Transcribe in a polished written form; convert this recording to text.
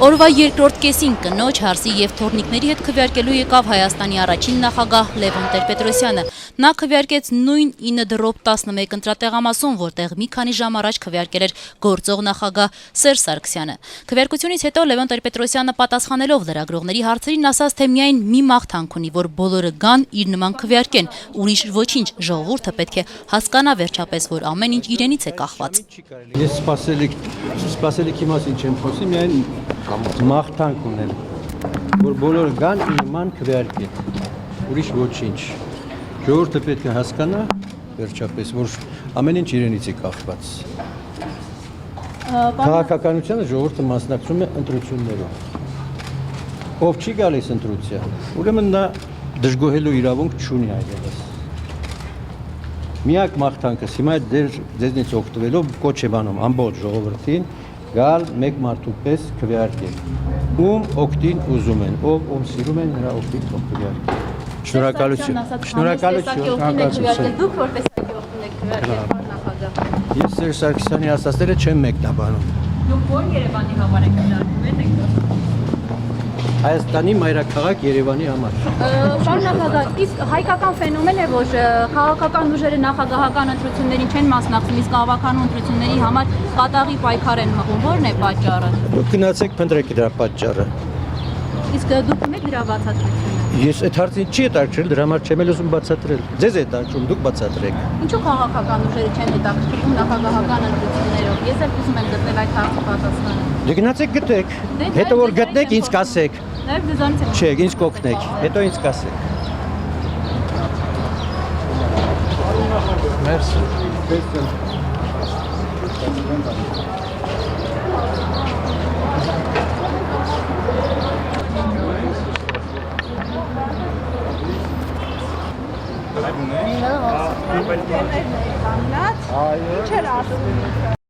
Օրվա երկրորդ կեսին կնոջ, հարսի և թորնիկների հետ քվեարկելու եկավ Հայաստանի առաջին նախագահ Լևոն Տեր-Պետրոսյանը։ Նա քվեարկեց նույն 9/11 ընտրատեղամասում, որտեղ մի քանի ժամ առաջ քվեարկել էր գործող նախագահ Սերժ Սարգսյանը։ Քվեարկությունից հետո Լևոն Տեր-Պետրոսյանը պատասխանելով լրագրողների հարցերին ասաց, թե միայն մի մաղթանք ունի, որ բոլորը գան իր նման քվեարկեն, ուրիշ ոչինչ, ժողովուրդը պետք է հասկանա վերջապես, որ ամեն ինչ իրենից է կախված։ Ես սպասելիքի մասին չեմ խոսի, միայն մաղթանք ունեմ, որ բոլորը գան իր նման քվեարկեն, ուրիշ ոչինչ։ Ժողովուրդը պետք է հասկանա վերջապես, որ ամեն ինչ իրենից է կախված։ Քաղաքականությանը ժողովուրդը մասնակցում է ընտրություններով։ Ով չի գալիս ընտրության, ուրեմն նա դժգոհելու իրավունք չունի այլևս։ Միակ մաղթանքս հիմա ձեզնից օգտվելով կոչ եմ անում ամբողջ ժողովրդին գալ մեկ մարդու պես քվեարկել։ Ում օգտին ուզում են, ում սիրում են, նրա օգտին թող քվեարկեն։ Շնորհակալություն։ Շնորհակալություն։ Դուք որպես օգտին եք քվեարկել նախագահ։ Ես Սերժ Սարգսյանի ասածները չեմ մեկնաբանում։ Դուք ո՞ր Երևանի համար եք քվեարկում եք։ Հայաստանի մայրաքաղաք Երևանի համար։ Պարոն նախագահ, իսկ հայկական ֆենոմեն է, որ քաղաքական ուժերը նախագահական ընտրություններին չեն մասնակցում, իսկ ավականու ընտրությունների համար կատաղի պայքար են մղում։ Ո՞րն է պատճառը։ Դուք գնացեք փնտրեք դրա պատճառը։ Իսկ դուք ունեք դրա բացատրությունը։ Ես այդ հարցին չի հետաքրքրել, դրա համար չեմ էլ ուզում բացատրել։ Ձեզ է հետաքրքրում, դուք բացատրեք։ Ինչու քաղաքական ուժերը չեն հետաքրքրվում նախագահական ընտրություններով։ Ես էլ ուզում եմ գտնել այդ հարցի պատասխանը։ Դե գնացեք գտեք։ Հետո որ գտնեք, ինձ կասեք։ Նաև ձեզանից եմ։ Չէ, ինձ կօգնեք, հետո ինձ կասեք։ Մերսի։ Այո։